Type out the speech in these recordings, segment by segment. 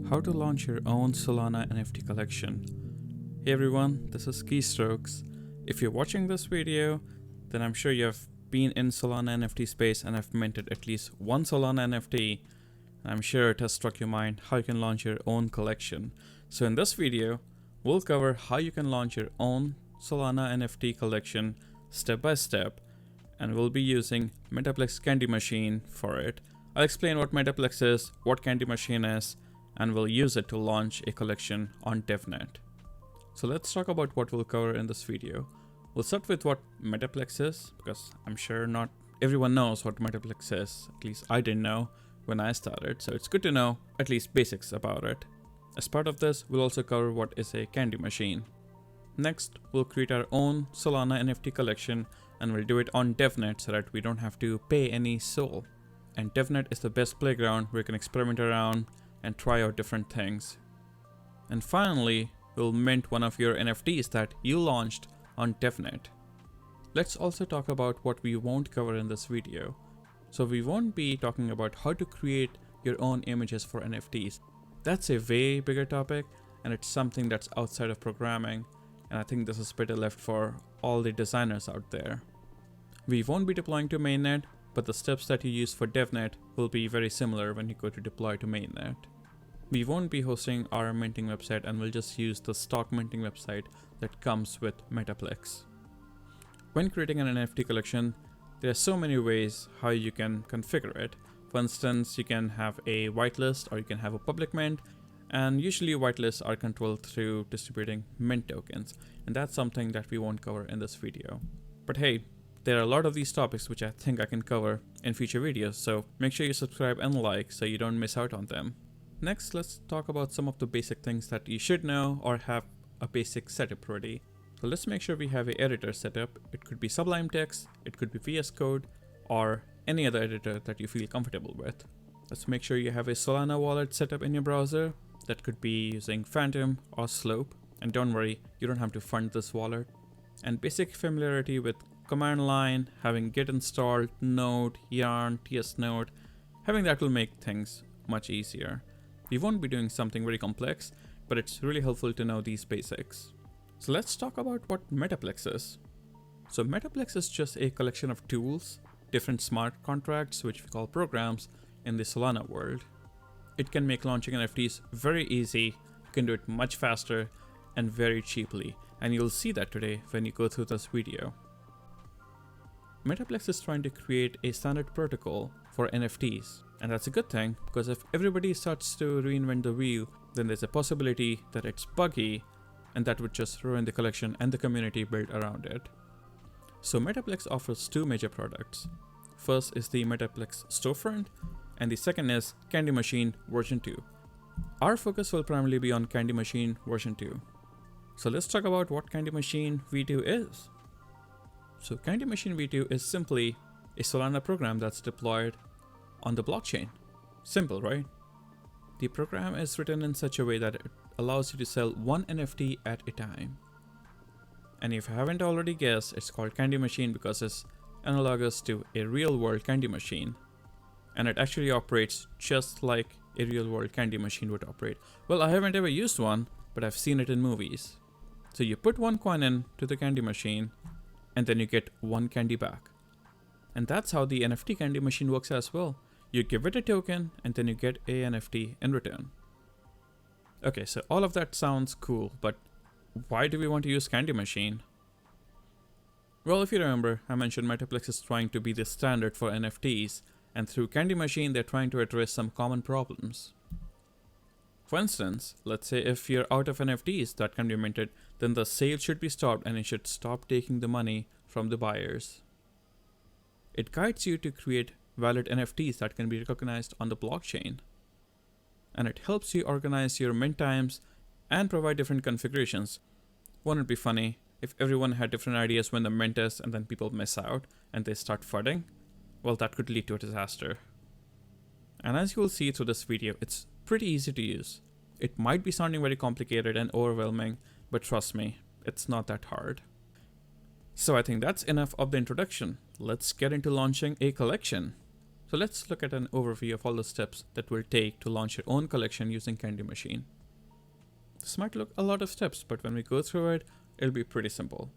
How to launch your own Solana NFT collection. Hey everyone, this is Keystrokes. If you're watching this video, then I'm sure you have been in Solana NFT space and have minted at least one Solana NFT. And I'm sure it has struck your mind how you can launch your own collection. So in this video, we'll cover how you can launch your own Solana NFT collection step by step, and we'll be using Metaplex Candy Machine for it. I'll explain what Metaplex is, what Candy Machine is, and we'll use it to launch a collection on DevNet. So let's talk about what we'll cover in this video. We'll start with what Metaplex is, because I'm sure not everyone knows what Metaplex is. At least I didn't know when I started, so it's good to know at least basics about it. As part of this, we'll also cover what is a candy machine. Next, we'll create our own Solana NFT collection, and we'll do it on DevNet so that we don't have to pay any SOL. And DevNet is the best playground where you can experiment around and try out different things. And finally, we'll mint one of your NFTs that you launched on DevNet. Let's also talk about what we won't cover in this video. So we won't be talking about how to create your own images for NFTs. That's a way bigger topic, and it's something that's outside of programming, and I think this is better left for all the designers out there. We won't be deploying to mainnet, but the steps that you use for DevNet will be very similar when you go to deploy to mainnet. We won't be hosting our minting website, and we'll just use the stock minting website that comes with Metaplex. When creating an NFT collection, there are so many ways how you can configure it. For instance, you can have a whitelist or you can have a public mint, and usually whitelists are controlled through distributing mint tokens, and that's something that we won't cover in this video. But hey, there are a lot of these topics which I think I can cover in future videos, so make sure you subscribe and like so you don't miss out on them. Next, let's talk about some of the basic things that you should know or have a basic setup ready. So let's make sure we have an editor set up. It could be Sublime Text, it could be VS Code, or any other editor that you feel comfortable with. Let's make sure you have a Solana wallet set up in your browser. That could be using Phantom or Slope. And don't worry, you don't have to fund this wallet. And basic familiarity with command line, having git installed, node, yarn, ts node, having that will make things much easier. We won't be doing something very complex, but it's really helpful to know these basics. So let's talk about what Metaplex is. So Metaplex is just a collection of tools, different smart contracts, which we call programs, in the Solana world. It can make launching NFTs very easy, you can do it much faster and very cheaply, and you'll see that today when you go through this video. Metaplex is trying to create a standard protocol for NFTs, and that's a good thing, because if everybody starts to reinvent the wheel, then there's a possibility that it's buggy, and that would just ruin the collection and the community built around it. So Metaplex offers two major products. First is the Metaplex storefront, and the second is Candy Machine version 2. Our focus will primarily be on Candy Machine version 2. So let's talk about what Candy Machine V2 is. So Candy Machine V2 is simply a Solana program that's deployed on the blockchain. Simple, right? The program is written in such a way that it allows you to sell one NFT at a time. And if you haven't already guessed, it's called Candy Machine because it's analogous to a real-world candy machine. And it actually operates just like a real-world candy machine would operate. Well, I haven't ever used one, but I've seen it in movies. So you put one coin in to the candy machine, and then you get one candy back. And that's how the NFT candy machine works as well. You give it a token, and then you get a NFT in return. Okay, so all of that sounds cool, but why do we want to use Candy Machine? Well, if you remember, I mentioned Metaplex is trying to be the standard for NFTs, and through Candy Machine, they're trying to address some common problems. For instance, let's say if you're out of NFTs that can be minted, then the sale should be stopped and it should stop taking the money from the buyers. It guides you to create valid NFTs that can be recognized on the blockchain. And it helps you organize your mint times and provide different configurations. Wouldn't it be funny if everyone had different ideas when the mint is and then people miss out and they start flooding? Well, that could lead to a disaster. And as you will see through this video, it's pretty easy to use. It might be sounding very complicated and overwhelming, but trust me, it's not that hard. So I think that's enough of the introduction. Let's get into launching a collection. So let's look at an overview of all the steps that will take to launch your own collection using Candy Machine. This might look a lot of steps, but when we go through it, it'll be pretty simple.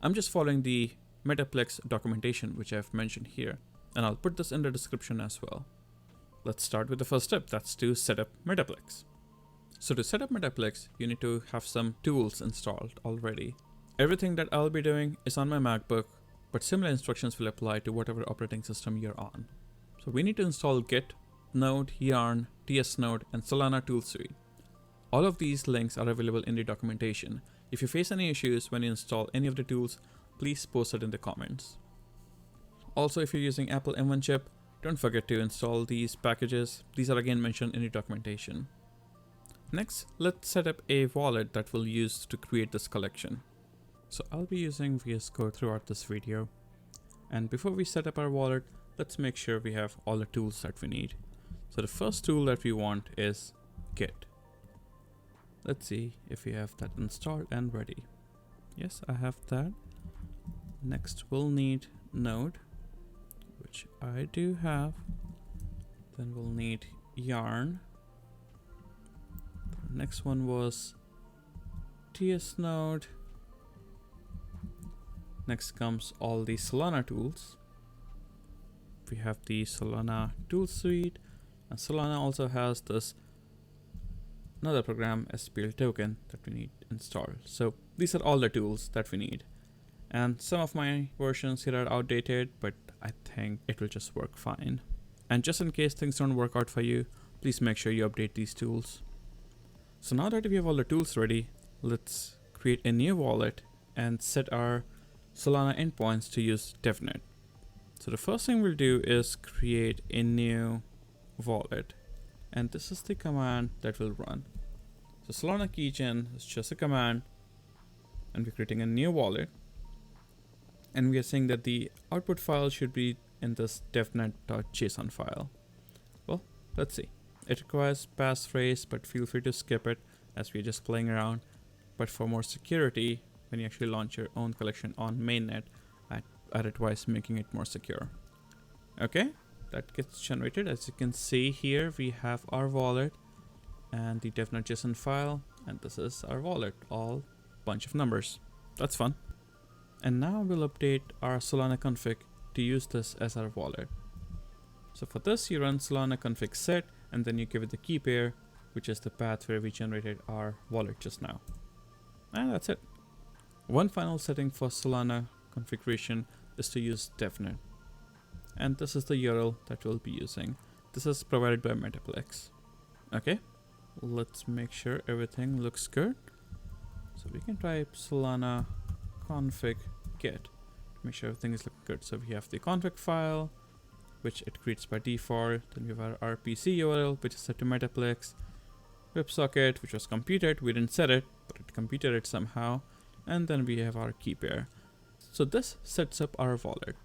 I'm just following the Metaplex documentation, which I've mentioned here, and I'll put this in the description as well. Let's start with the first step, that's to set up Metaplex. So to set up Metaplex, you need to have some tools installed already. Everything that I'll be doing is on my MacBook, but similar instructions will apply to whatever operating system you're on. So we need to install Git, Node, Yarn, TS Node, and Solana Tool Suite. All of these links are available in the documentation. If you face any issues when you install any of the tools, please post it in the comments. Also, if you're using Apple M1 chip, don't forget to install these packages. These are again mentioned in the documentation. Next, let's set up a wallet that we'll use to create this collection. So I'll be using VS Code throughout this video. And before we set up our wallet, let's make sure we have all the tools that we need. So the first tool that we want is Git. Let's see if we have that installed and ready. Yes, I have that. Next, we'll need Node, which I do have. Then we'll need Yarn. The next one was TS Node. Next comes all the Solana tools. We have the Solana Tool Suite, and Solana also has this another program, SPL token, that we need installed. So these are all the tools that we need. And some of my versions here are outdated, but I think it will just work fine. And just in case things don't work out for you, please make sure you update these tools. So now that we have all the tools ready, let's create a new wallet and set our Solana endpoints to use DevNet. So the first thing we'll do is create a new wallet. And this is the command that will run. So Solana keygen is just a command, and we're creating a new wallet. And we are saying that the output file should be in this devnet.json file. Well, let's see. It requires passphrase, but feel free to skip it as we're just playing around. But for more security, when you actually launch your own collection on mainnet, I'd advise making it more secure. Okay, that gets generated. As you can see here, we have our wallet and the devnet.json file, and this is our wallet, all bunch of numbers. That's fun. And now we'll update our Solana config to use this as our wallet. So for this, you run Solana config set, and then you give it the key pair, which is the path where we generated our wallet just now. And that's it. One final setting for Solana configuration is to use DevNet. And this is the URL that we'll be using. This is provided by Metaplex. Okay, let's make sure everything looks good. So we can type Solana config get to make sure everything is looking good. So we have the config file, which it creates by default. Then we have our RPC URL, which is set to Metaplex. WebSocket, which was computed. We didn't set it, but it computed it somehow. And then we have our key pair. So this sets up our wallet.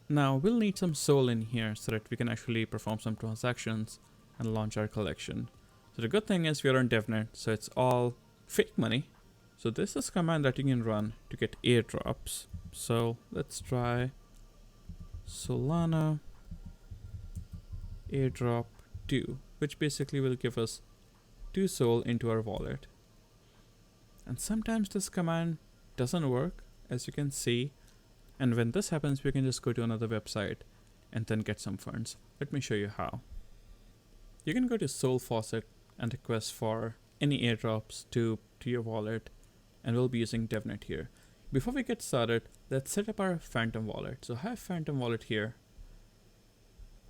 Now we'll need some SOL in here so that we can actually perform some transactions and launch our collection. So the good thing is we are on DevNet, so it's all fake money. So this is a command that you can run to get airdrops. So let's try Solana airdrop 2, which basically will give us 2 SOL into our wallet. And sometimes this command doesn't work, as you can see. And when this happens, we can just go to another website and then get some funds. Let me show you how. You can go to Sol Faucet and request for any airdrops to your wallet, and we'll be using DevNet here. Before we get started, let's set up our Phantom wallet. So I have Phantom wallet here,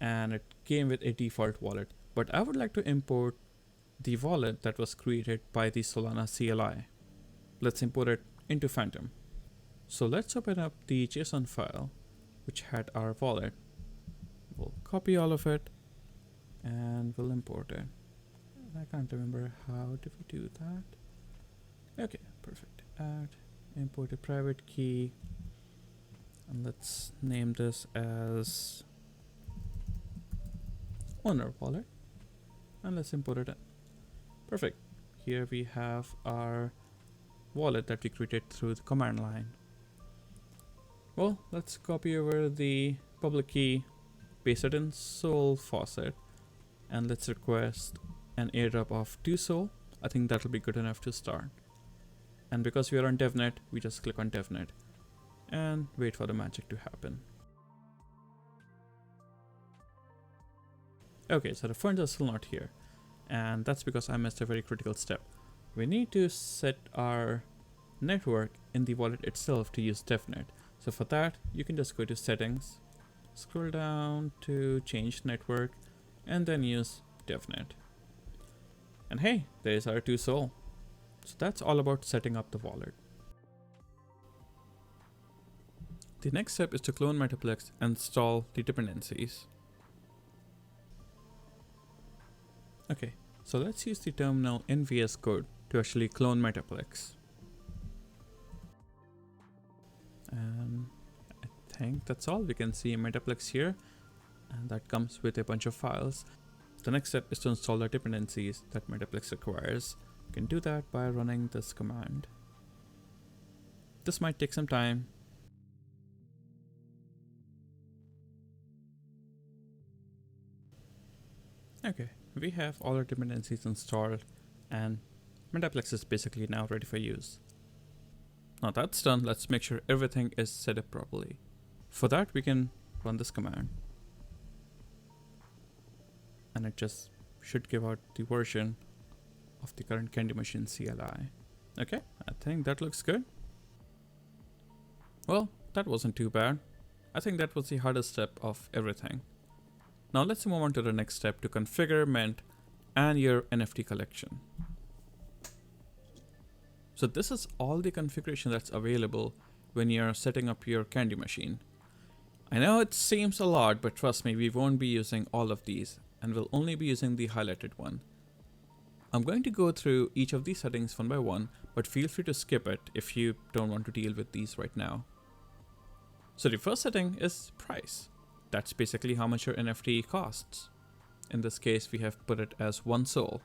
and it came with a default wallet, but I would like to import the wallet that was created by the Solana CLI. Let's import it into Phantom. So let's open up the JSON file which had our wallet. We'll copy all of it and we'll import it. I can't remember how did we do that. Okay, perfect. Add, import a private key, and let's name this as owner wallet, and let's import it in. Perfect. Here we have our wallet that we created through the command line. Well, let's copy over the public key, paste it in Sol faucet, and let's request an airdrop of 2 Sol. I think that'll be good enough to start. And because we are on DevNet, we just click on DevNet and wait for the magic to happen. Okay, so the funds are still not here, and that's because I missed a very critical step. We need to set our network in the wallet itself to use DevNet. So for that, you can just go to settings, scroll down to change network, and then use DevNet. And hey, there's our 2 Sol. So that's all about setting up the wallet. The next step is to clone Metaplex and install the dependencies. Okay, so let's use the terminal in VS Code to actually clone Metaplex. And I think that's all. We can see Metaplex here, and that comes with a bunch of files. The next step is to install the dependencies that Metaplex requires. You can do that by running this command. This might take some time. Okay, we have all our dependencies installed, and Metaplex is basically now ready for use. Now that's done, let's make sure everything is set up properly. For that, we can run this command, and it just should give out the version of the current Candy Machine CLI. Okay, I think that looks good. Well, that wasn't too bad. I think that was the hardest step of everything. Now let's move on to the next step to configure, mint, and your NFT collection. So this is all the configuration that's available when you're setting up your Candy Machine. I know it seems a lot, but trust me, we won't be using all of these, and we'll only be using the highlighted one. I'm going to go through each of these settings one by one, but feel free to skip it if you don't want to deal with these right now. So the first setting is price. That's basically how much your NFT costs. In this case, we have put it as 1 Sol.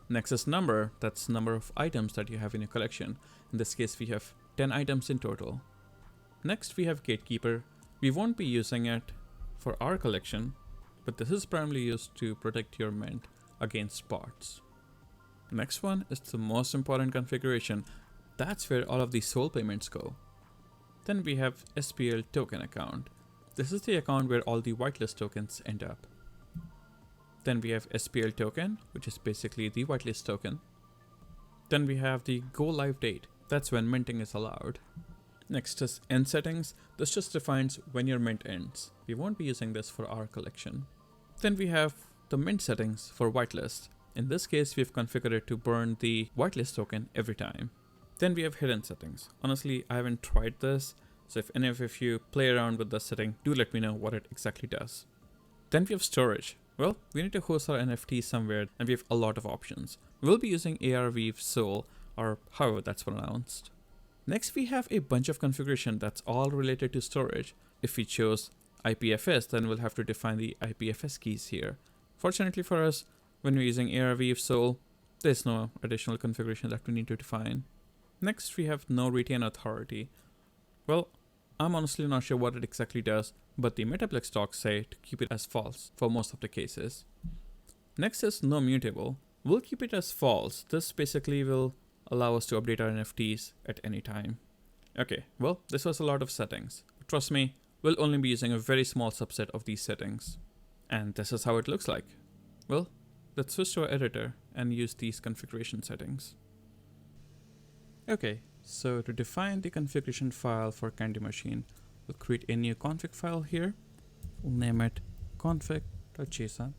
Next is number. That's number of items that you have in your collection. In this case, we have 10 items in total. Next, we have gatekeeper. We won't be using it for our collection, but this is primarily used to protect your mint against bots. Next one is the most important configuration. That's where all of the Sol payments go. Then we have SPL token account. This is the account where all the whitelist tokens end up. Then we have SPL token, which is basically the whitelist token. Then we have the go live date. That's when minting is allowed. Next is end settings. This just defines when your mint ends. We won't be using this for our collection. Then we have the mint settings for whitelist. In this case, we've configured it to burn the whitelist token every time. Then we have hidden settings. Honestly, I haven't tried this, so if any of you play around with this setting, do let me know what it exactly does. Then we have storage. Well, we need to host our NFT somewhere, and we have a lot of options. We'll be using ARV Sol, or however that's pronounced. Next, we have a bunch of configuration that's all related to storage. If we chose IPFS, then we'll have to define the IPFS keys here. Fortunately for us, when we're using ARV Sol, there's no additional configuration that we need to define. Next, we have no retain authority. Well, I'm honestly not sure what it exactly does, but the Metaplex docs say to keep it as false for most of the cases. Next is no mutable. We'll keep it as false. This basically will allow us to update our NFTs at any time. Okay, well, this was a lot of settings. Trust me, we'll only be using a very small subset of these settings. And this is how it looks like. Well, let's switch to our editor and use these configuration settings. Okay, so to define the configuration file for Candy Machine, we'll create a new config file here. We'll name it config.json.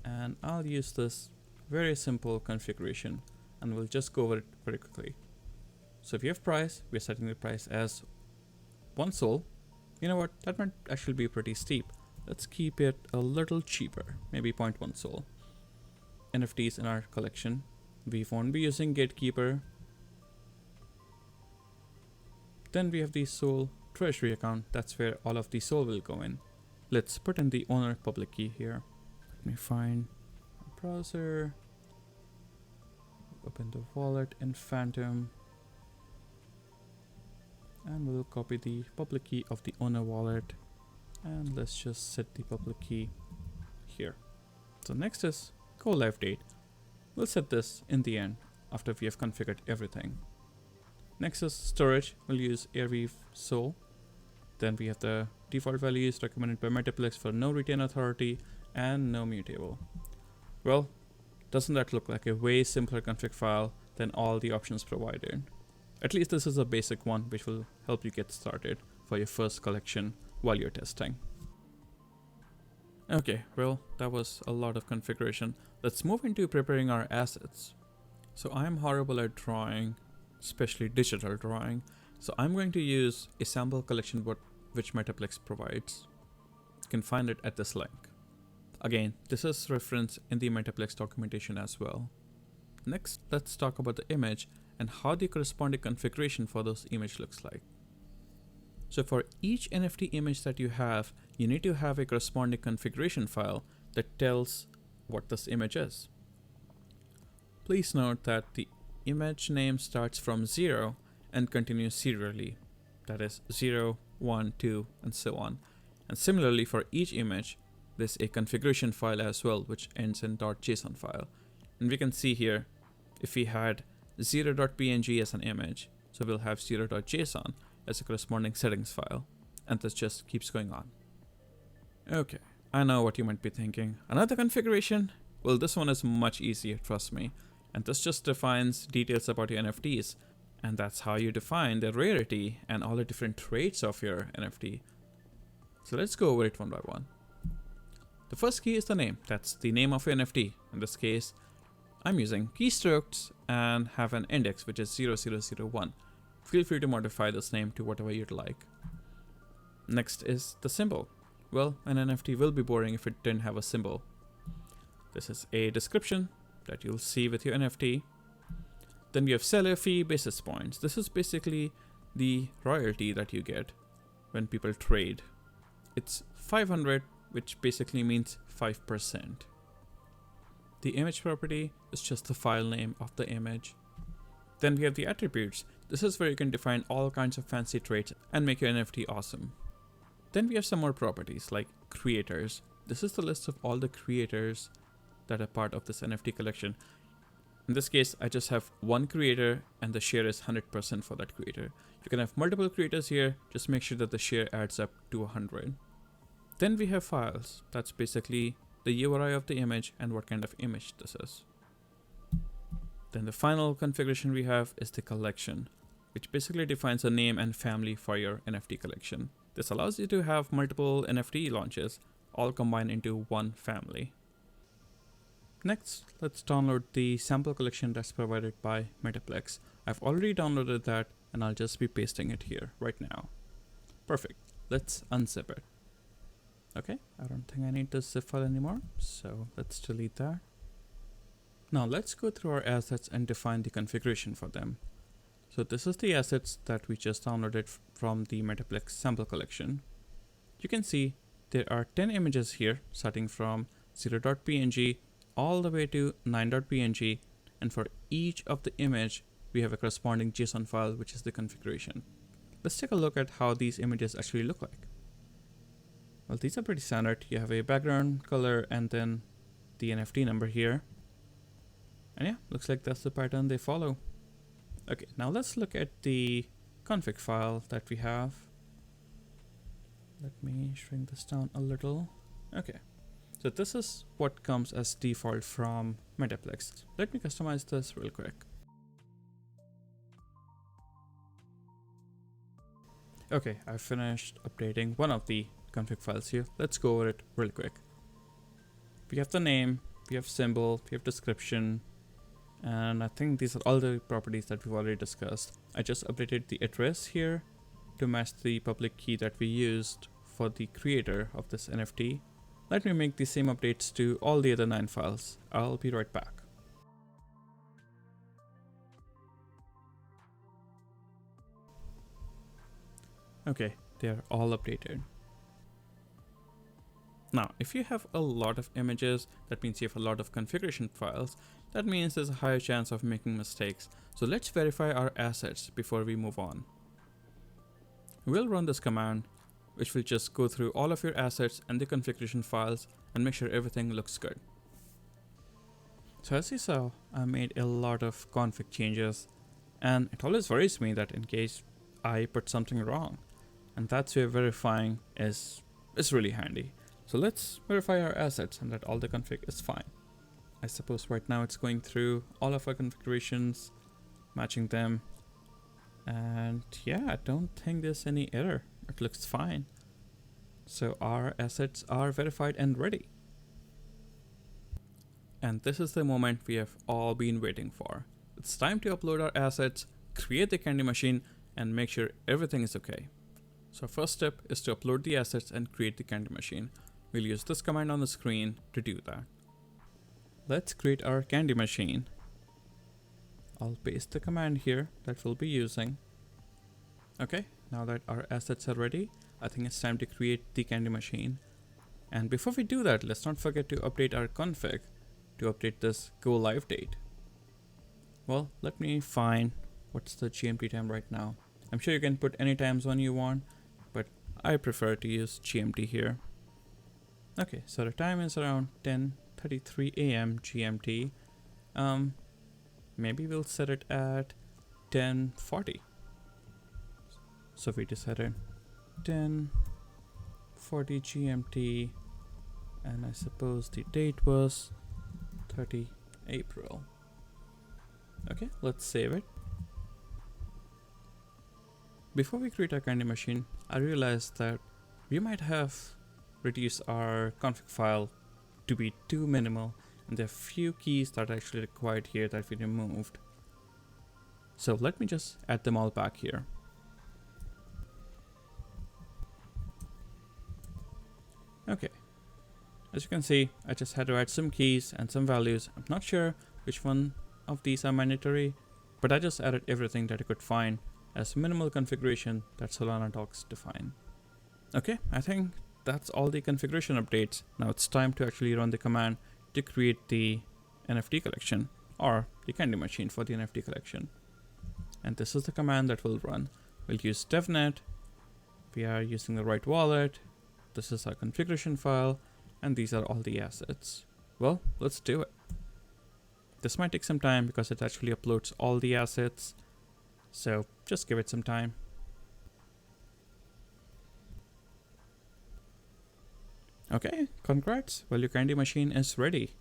And I'll use this very simple configuration, and we'll just go over it very quickly. So if you have price, we're setting the price as 1 Sol. You know what, that might actually be pretty steep. Let's keep it a little cheaper, maybe 0.1 Sol. NFTs in our collection. We won't be using gatekeeper. Then we have the Sol treasury account. That's where all of the Sol will go in. Let's put in the owner public key here. Let me find a browser. Open the wallet in Phantom. And we'll copy the public key of the owner wallet And let's just set the public key here. So next is go live date. We'll set this in the end after we have configured everything. Next is storage. We'll use Airweave Sol. Then we have the default values recommended by Metaplex for no retain authority and no mutable. Well, doesn't that look like a way simpler config file than all the options provided? At least this is a basic one which will help you get started for your first collection while you're testing. Okay, well, that was a lot of configuration. Let's move into preparing our assets. So I'm horrible at drawing, especially digital drawing. So I'm going to use a sample collection board which Metaplex provides. You can find it at this link. Again, this is referenced in the Metaplex documentation as well. Next, let's talk about the image and how the corresponding configuration for those image looks like. So for each NFT image that you have, you need to have a corresponding configuration file that tells what this image is. Please note that the image name starts from 0 and continues serially. That is 0, 1, 2, and so on. And similarly for each image, there's a configuration file as well, which ends in .json file. And we can see here, if we had 0.png as an image, so we'll have 0.json as a corresponding settings file, and this just keeps going on. Okay, I know what you might be thinking. Another configuration? Well, this one is much easier, trust me. And this just defines details about your NFTs, and that's how you define the rarity and all the different traits of your NFT. So let's go over it one by one. The first key is the name. That's the name of your NFT. In this case, I'm using keystrokes and have an index which is 0001. Feel free to modify this name to whatever you'd like. Next is the symbol. Well, an NFT will be boring if it didn't have a symbol. This is a description that you'll see with your NFT. Then we have seller fee basis points. This is basically the royalty that you get when people trade. It's 500, which basically means 5%. The image property is just the file name of the image. Then we have the attributes. This is where you can define all kinds of fancy traits and make your NFT awesome. Then we have some more properties like creators. This is the list of all the creators that are part of this NFT collection. In this case, I just have one creator and the share is 100% for that creator. You can have multiple creators here, just make sure that the share adds up to 100. Then we have files. That's basically the URI of the image and what kind of image this is. Then the final configuration we have is the collection, which basically defines a name and family for your NFT collection. This allows you to have multiple NFT launches all combined into one family. Next, let's download the sample collection that's provided by Metaplex. I've already downloaded that and I'll just be pasting it here right now. Perfect. Let's unzip it. Okay, I don't think I need this zip file anymore, so let's delete that. Now let's go through our assets and define the configuration for them. So this is the assets that we just downloaded from the Metaplex sample collection. You can see there are 10 images here, starting from 0.png all the way to 9.png, and for each of the image we have a corresponding JSON file, which is the configuration. Let's take a look at how these images actually look like. Well, these are pretty standard. You have a background color and then the NFT number here. And yeah, looks like that's the pattern they follow. Okay, now let's look at the config file that we have. Let me shrink this down a little. Okay, so this is what comes as default from Metaplex. Let me customize this real quick. Okay, I finished updating one of the config files here. Let's go over it real quick. We have the name, we have symbol, we have description, and I think these are all the properties that we've already discussed. I just updated the address here to match the public key that we used for the creator of this NFT. Let me make the same updates to all the other 9 files. I'll be right back. Okay, they're all updated. Now, if you have a lot of images, that means you have a lot of configuration files. That means there's a higher chance of making mistakes. So let's verify our assets before we move on. We'll run this command which will just go through all of your assets and the configuration files and make sure everything looks good. So as you saw, I made a lot of config changes, and it always worries me that in case I put something wrong, and that's where verifying is really handy. So let's verify our assets and that all the config is fine. I suppose right now it's going through all of our configurations, matching them, and yeah, I don't think there's any error. It looks fine. So our assets are verified and ready. And this is the moment we have all been waiting for. It's time to upload our assets, create the candy machine, and make sure everything is okay. So first step is to upload the assets and create the candy machine. We'll use this command on the screen to do that. Let's create our candy machine. I'll paste the command here that we'll be using. Okay, now that our assets are ready, I think it's time to create the candy machine. And before we do that, let's not forget to update our config to update this go live date. Well, let me find what's the GMT time right now. I'm sure you can put any time zone you want, but I prefer to use GMT here. Okay, so the time is around 10:33 a.m. GMT. Maybe we'll set it at 10:40. So we decided 10:40 GMT, and I suppose the date was 30 April. Okay, let's save it. Before we create our candy machine, I realized that we might have reduced our config file to be too minimal, and there are few keys that are actually required here that we removed. So let me just add them all back here. Okay, as you can see, I just had to add some keys and some values. I'm not sure which one of these are mandatory, but I just added everything that I could find as minimal configuration that Solana docs define. Okay, I think that's all the configuration updates. Now it's time to actually run the command to create the NFT collection, or the candy machine for the NFT collection. And this is the command that we'll run. We'll use devnet. We are using the right wallet. This is our configuration file, and these are all the assets. Well, let's do it. This might take some time because it actually uploads all the assets, so just give it some time. Okay, congrats. Well, your candy machine is ready.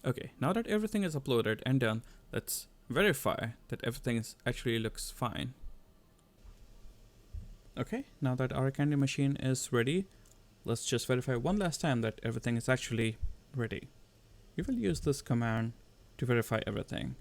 Okay, now that everything is uploaded and done, let's verify that everything actually looks fine. Okay, now that our candy machine is ready, let's just verify one last time that everything is actually ready. We will use this command to verify everything.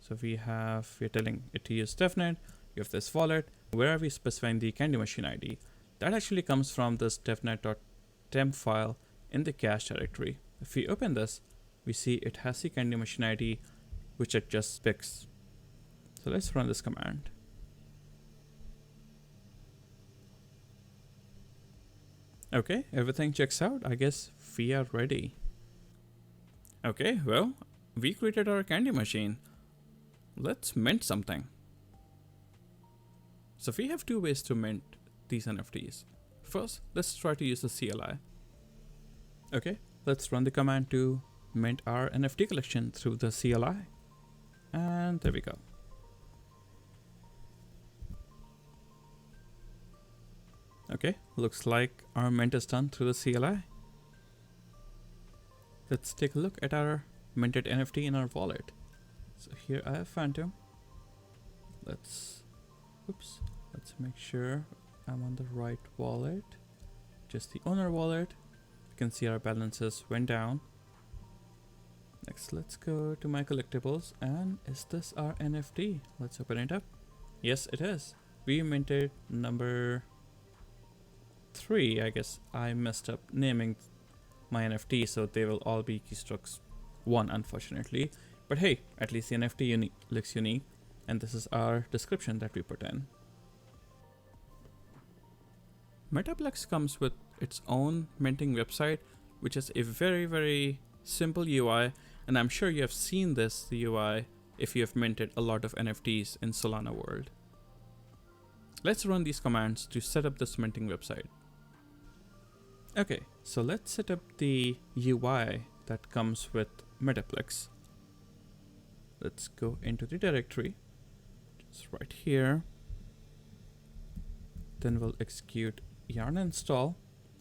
So we're telling it to use devnet. You have this wallet. Where are we specifying the candy machine ID? That actually comes from this devnet.temp file in the cache directory. If we open this, we see it has the candy machine ID, which it just picks. So let's run this command. Okay, everything checks out. I guess we are ready. Okay, well, we created our candy machine. Let's mint something. So we have two ways to mint these NFTs. First, let's try to use the CLI. Okay, let's run the command to mint our NFT collection through the CLI. And there we go. Okay, looks like our mint is done through the CLI. Let's take a look at our minted NFT in our wallet. So here I have Phantom. Let's make sure I'm on the right wallet. Just the owner wallet. You can see our balances went down. Next, let's go to my collectibles. And is this our NFT? Let's open it up. Yes, it is. We minted number 3. I guess I messed up naming my NFT, so they will all be keystrokes 1, unfortunately. But hey, at least the NFT looks unique, and this is our description that we put in. Metaplex comes with its own minting website, which is a very, very simple UI, and I'm sure you have seen this UI if you have minted a lot of NFTs in Solana world. Let's run these commands to set up this minting website. Okay, so let's set up the UI that comes with Metaplex. Let's go into the directory, just right here. Then we'll execute yarn install.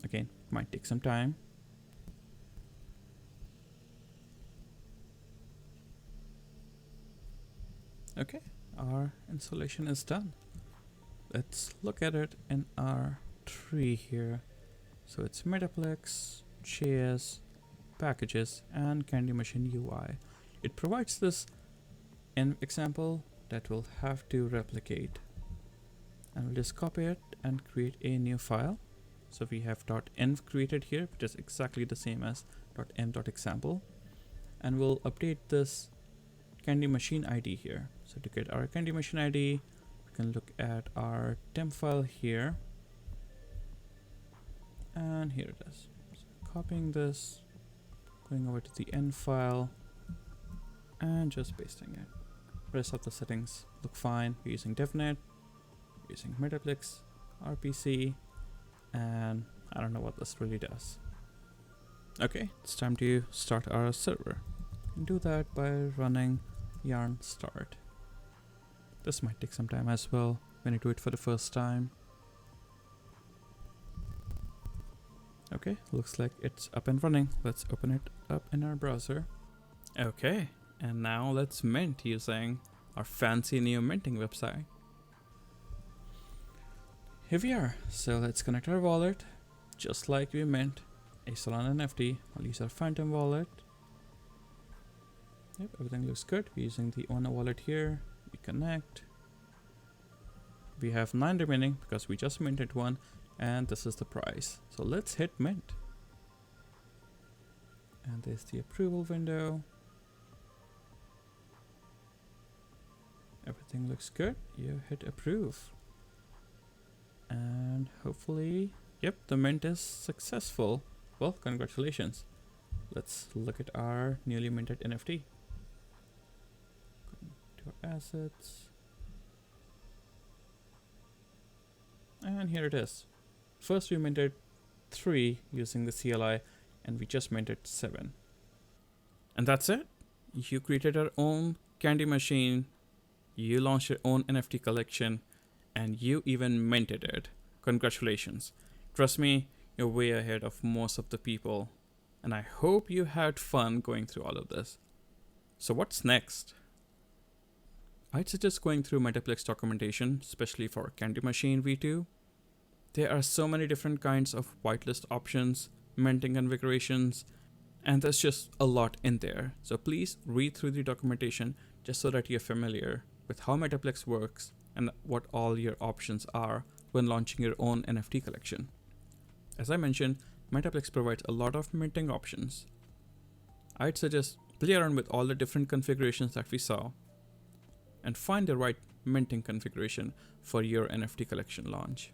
Again, might take some time. Okay, our installation is done. Let's look at it in our tree here. So it's Metaplex, JS, packages, and Candy Machine UI. It provides this env example that we'll have to replicate. And we'll just copy it and create a new file. So we have .env created here, which is exactly the same as .env.example. And we'll update this Candy Machine ID here. So to get our Candy Machine ID, we can look at our temp file here. And here it is. So copying this, going over to the env file, and just pasting it. Rest of the settings look fine. We're using DevNet, using Metaplex, RPC, and I don't know what this really does. Okay, it's time to start our server. You can do that by running yarn start. This might take some time as well when you do it for the first time. Okay, looks like it's up and running. Let's open it up in our browser. Okay, and now let's mint using our fancy new minting website. Here we are. So let's connect our wallet, just like we mint a Solana NFT. I'll use our Phantom wallet. Yep, everything looks good. We're using the owner wallet here. We connect. We have 9 remaining because we just minted one, and this is the price. So let's hit mint. And there's the approval window. Everything looks good. You hit approve. And hopefully, yep, the mint is successful. Well, congratulations. Let's look at our newly minted NFT. Go to our assets. And here it is. First we minted 3 using the CLI, and we just minted 7. And that's it. You created your own candy machine, you launched your own NFT collection, and you even minted it. Congratulations. Trust me, you're way ahead of most of the people, and I hope you had fun going through all of this. So what's next? I'd suggest going through Metaplex documentation, especially for Candy Machine V2. There are so many different kinds of whitelist options, minting configurations, and there's just a lot in there. So please read through the documentation just so that you're familiar with how Metaplex works and what all your options are when launching your own NFT collection. As I mentioned, Metaplex provides a lot of minting options. I'd suggest play around with all the different configurations that we saw and find the right minting configuration for your NFT collection launch.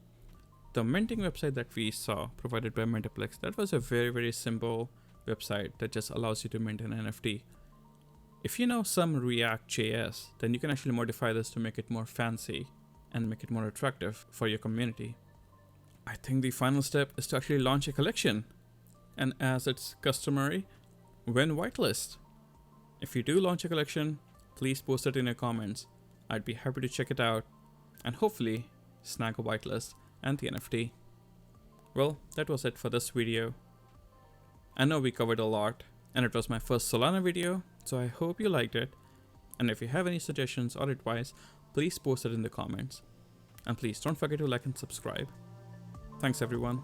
The minting website that we saw provided by Metaplex, that was a very simple website that just allows you to mint an NFT. If you know some React.js, then you can actually modify this to make it more fancy and make it more attractive for your community. I think the final step is to actually launch a collection. And as it's customary, win whitelist. If you do launch a collection, please post it in your comments. I'd be happy to check it out and hopefully snag a whitelist and the NFT. Well, that was it for this video. I know we covered a lot, and it was my first Solana video, so I hope you liked it. And if you have any suggestions or advice, please post it in the comments. And please don't forget to like and subscribe. Thanks everyone.